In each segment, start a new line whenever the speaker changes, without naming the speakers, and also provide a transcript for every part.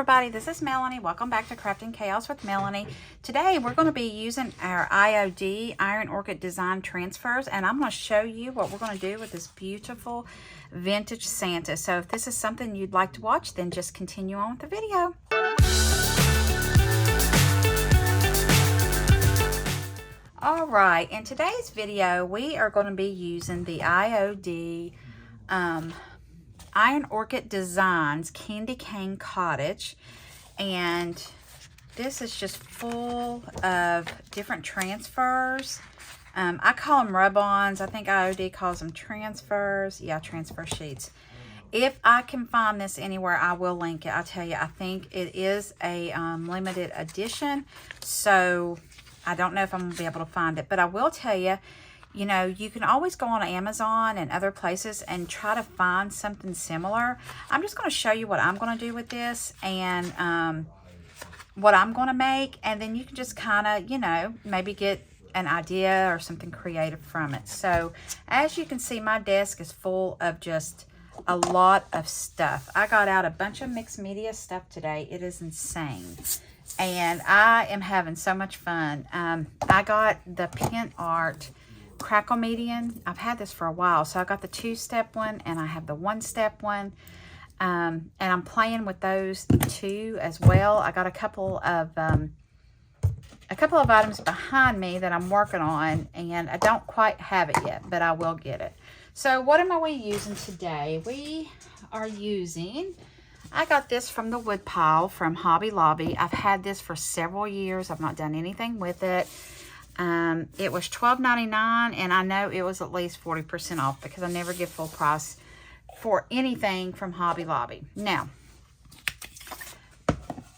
everybody, this is Melanie. Welcome back to Crafting Chaos with Melanie. Today we're going to be using our IOD Iron Orchid Design Transfers, and I'm going to show you what we're going to do with this beautiful vintage Santa. So if this is something you'd like to watch, then just continue on with the video. Alright, in today's video we are going to be using the IOD Iron Orchid Designs Candy Cane Cottage, and this is just full of different transfers. I call them rub-ons. I think IOD calls them transfers. Yeah, transfer sheets. If I can find this anywhere, I will link it. I tell you, I think it is a limited edition, so I don't know if I'm going to be able to find it, but I will tell you, you know, you can always go on Amazon and other places and try to find something similar. I'm just going to show you what I'm going to do with this and what I'm going to make. And then you can just kind of, you know, maybe get an idea or something creative from it. So as you can see, my desk is full of just a lot of stuff. I got out a bunch of mixed media stuff today. It is insane. And I am having so much fun. I got the Pen Art Crackle Median. I've had this for a while, so I got the 2-step one and I have the 1-step one, and I'm playing with those two as well. I got a couple of items behind me that I'm working on, and I don't quite have it yet, but I will get it. So what am I using today? We are using, I got this from the wood pile from Hobby Lobby. I've had this for several years. I've not done anything with it. It was $12.99, and I know it was at least 40% off because I never give full price for anything from Hobby Lobby. Now,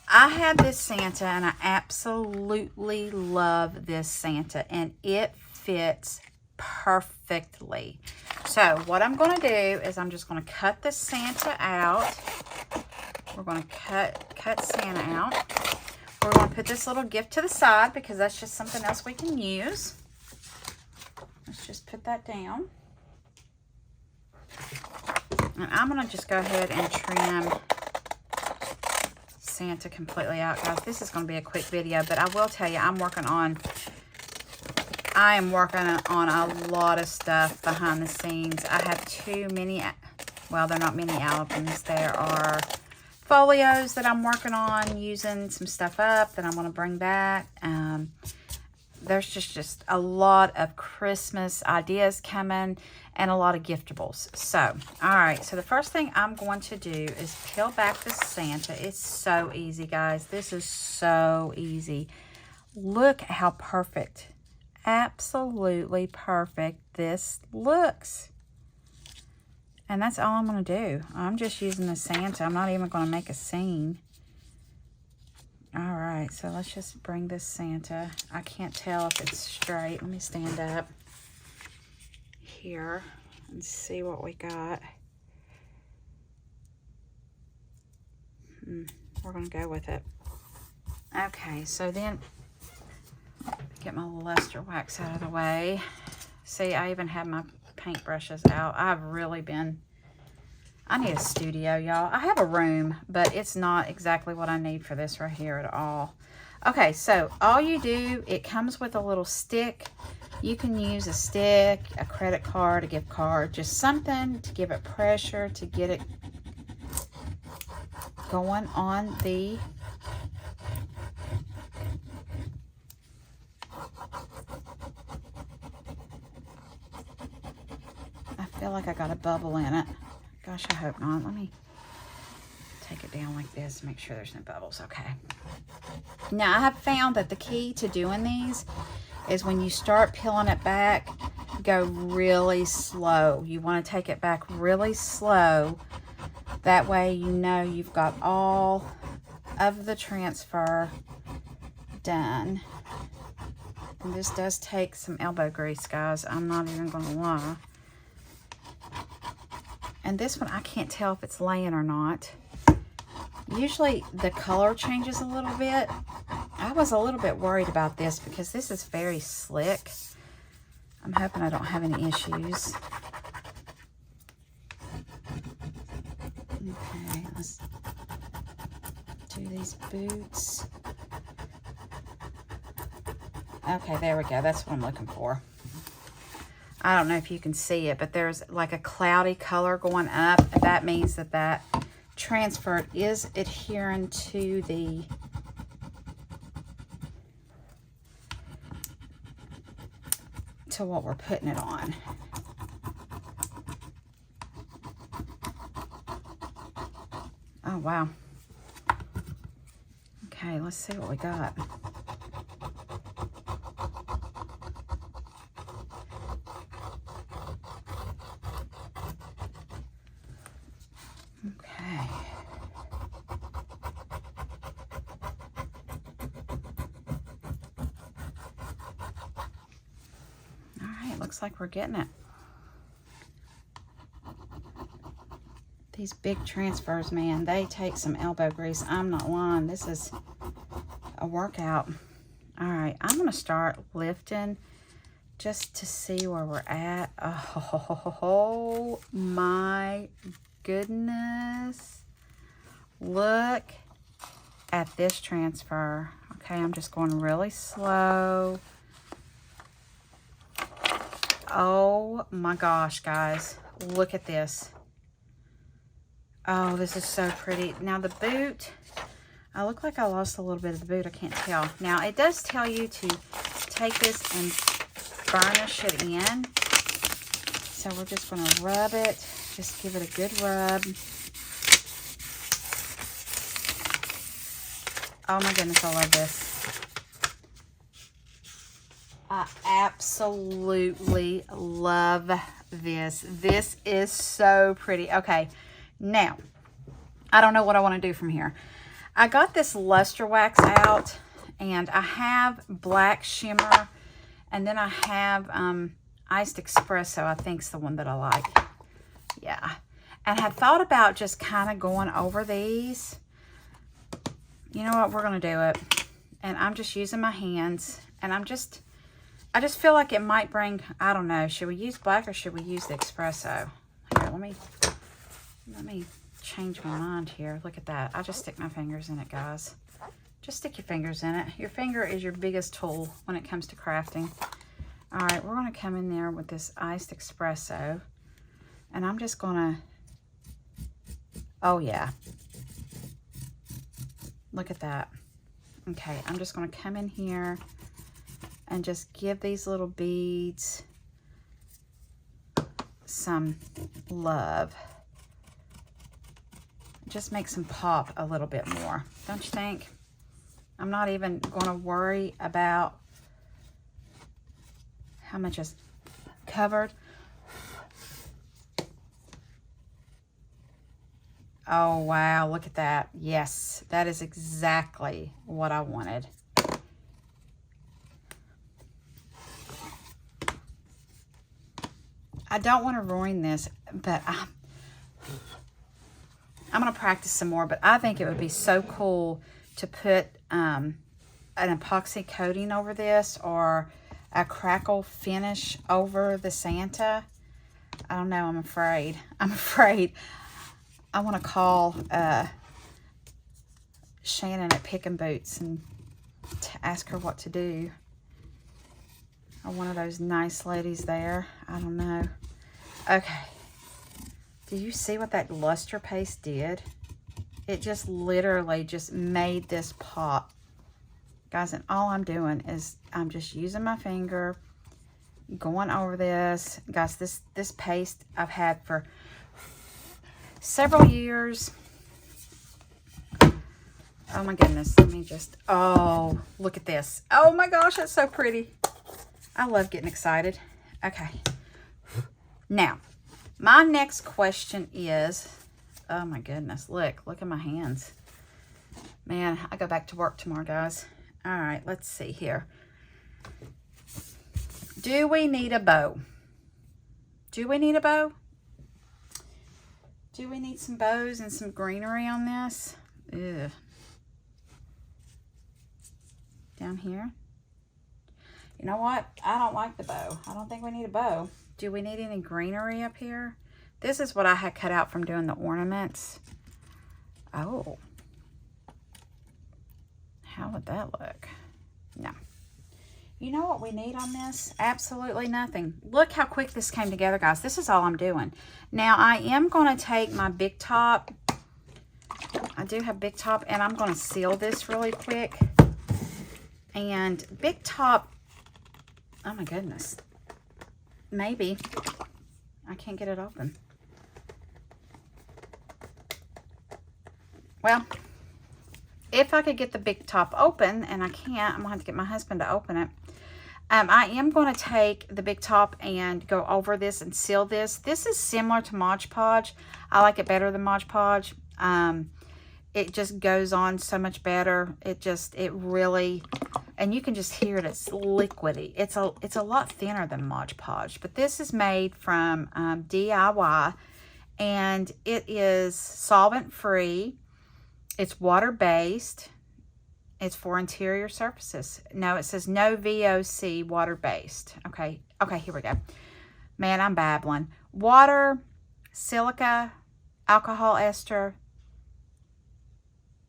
I have this Santa, and I absolutely love this Santa, and it fits perfectly. So what I'm going to do is I'm just going to cut this Santa out. We're going to cut Santa out. We're going to put this little gift to the side because that's just something else we can use. Let's just put that down. And I'm going to just go ahead and trim Santa completely out, guys. This is going to be a quick video, but I will tell you, I am working on a lot of stuff behind the scenes. I have too many, well, they're not mini albums. There are folios that I'm working on, using some stuff up that I'm going to bring back. There's just a lot of Christmas ideas coming and a lot of giftables. So, all right. So the first thing I'm going to do is peel back the Santa. It's so easy, guys. This is so easy. Look how perfect, absolutely perfect this looks. And that's all I'm going to do. I'm just using the Santa. I'm not even going to make a scene. All right, so let's just bring this Santa. I can't tell if it's straight. Let me stand up here and see what we got. We're going to go with it. Okay, so then get my luster wax out of the way. See, I even have my paintbrushes out. I've really been, I need a studio, y'all. I have a room, but it's not exactly what I need for this right here at all. Okay, so all you do, it comes with a little stick. You can use a stick, a credit card, a gift card, just something to give it pressure, to get it going on the I feel like I got a bubble in it. Gosh, I hope not. Let me take it down like this, make sure there's no bubbles. Okay. Now, I have found that the key to doing these is when you start peeling it back, go really slow. You want to take it back really slow. That way you know you've got all of the transfer done. And this does take some elbow grease, guys. I'm not even going to lie. And this one, I can't tell if it's laying or not. Usually the color changes a little bit. I was a little bit worried about this because this is very slick. I'm hoping I don't have any issues. Okay, let's do these boots. Okay, there we go. That's what I'm looking for. I don't know if you can see it, but there's like a cloudy color going up. And that means that that transfer is adhering to the what we're putting it on. Oh, wow. Okay, let's see what we got. Okay. All right, looks like we're getting it. These big transfers, man, they take some elbow grease. I'm not lying. This is a workout. All right, I'm going to start lifting just to see where we're at. Oh, my goodness. Look at this transfer. Okay, I'm just going really slow. Oh, my gosh, guys. Look at this. Oh, this is so pretty. Now the boot, I look like I lost a little bit of the boot. I can't tell. Now it does tell you to take this and burnish it in. So we're just going to rub it. Just give it a good rub. Oh my goodness, I love this. I absolutely love this. This is so pretty. Okay. Now, I don't know what I want to do from here. I got this luster wax out, and I have black shimmer, and then I have iced espresso. I think is the one that I like. Yeah. And I had thought about just kind of going over these. You know what? We're going to do it. And I'm just using my hands, and I just feel like it might bring, I don't know, should we use black or should we use the espresso? Here, let me change my mind here. Look at that. I just stick my fingers in it, guys. Just stick your fingers in it. Your finger is your biggest tool when it comes to crafting. All right, we're going to come in there with this iced espresso. And I'm just going to, oh yeah. Look at that. Okay, I'm just going to come in here and just give these little beads some love. Just makes them pop a little bit more, don't you think? I'm not even going to worry about how much is covered. Oh, wow, look at that. Yes, that is exactly what I wanted. I don't want to ruin this, but I'm going to practice some more, but I think it would be so cool to put an epoxy coating over this or a crackle finish over the Santa. I don't know. I'm afraid. I want to call Shannon at Pickin' Boots and to ask her what to do. Or one of those nice ladies there. I don't know. Okay. Do you see what that luster paste did? It just literally just made this pop. Guys, and all I'm doing is I'm just using my finger, going over this. Guys, this paste I've had for several years. Oh my goodness. Let me just, oh, look at this. Oh my gosh, that's so pretty. I love getting excited. Okay. Now, my next question is, oh my goodness, look at my hands. Man, I go back to work tomorrow, guys. All right, let's see here. Do we need a bow? Do we need a bow? Do we need some bows and some greenery on this? Ugh. Down here. You know what? I don't like the bow. I don't think we need a bow. Do we need any greenery up here? This is what I had cut out from doing the ornaments. Oh. How would that look? No. You know what we need on this? Absolutely nothing. Look how quick this came together, guys. This is all I'm doing. Now, I am going to take my Big Top. I do have Big Top, and I'm going to seal this really quick. And Big Top, oh my goodness. Maybe. I can't get it open. Well, if I could get the Big Top open, and I can't, I'm going to have to get my husband to open it. I am going to take the Big Top and go over this and seal this. This is similar to Mod Podge. I like it better than Mod Podge. It just goes on so much better. It really, and you can just hear it. It's liquidy. It's a lot thinner than Mod Podge. But this is made from DIY, and it is solvent-free. It's water-based. It's for interior surfaces. No, it says no VOC, water-based. Okay, here we go. Man, I'm babbling. Water, silica, alcohol ester,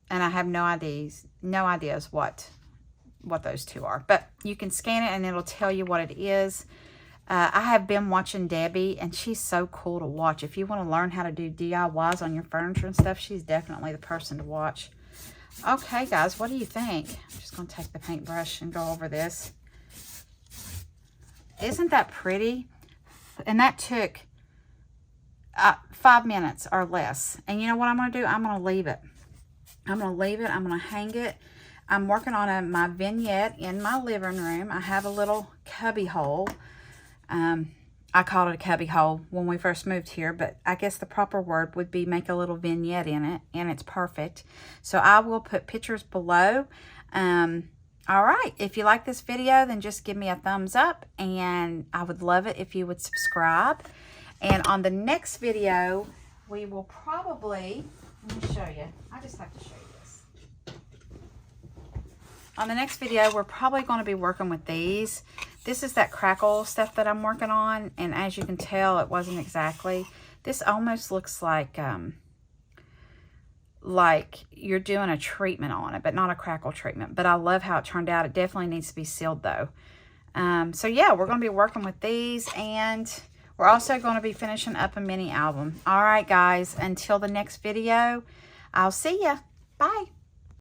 and I have no ideas what those two are. But you can scan it and it'll tell you what it is. I have been watching Debbie, and she's so cool to watch. If you want to learn how to do DIYs on your furniture and stuff, she's definitely the person to watch. Okay, guys, what do you think? I'm just going to take the paintbrush and go over this. Isn't that pretty? And that took 5 minutes or less. And you know what I'm going to do? I'm going to leave it. I'm going to hang it. I'm working on my vignette in my living room. I have a little cubby hole. I called it a cubby hole when we first moved here, but I guess the proper word would be make a little vignette in it, and it's perfect. So I will put pictures below. All right, if you like this video, then just give me a thumbs up, and I would love it if you would subscribe. And on the next video, we will probably, let me show you. I just like to show you this. On the next video, we're probably going to be working with these. This is that crackle stuff that I'm working on, and as you can tell, it wasn't exactly. This almost looks like you're doing a treatment on it, but not a crackle treatment. But I love how it turned out. It definitely needs to be sealed, though. So, yeah, we're going to be working with these, and we're also going to be finishing up a mini album. All right, guys, until the next video, I'll see ya. Bye.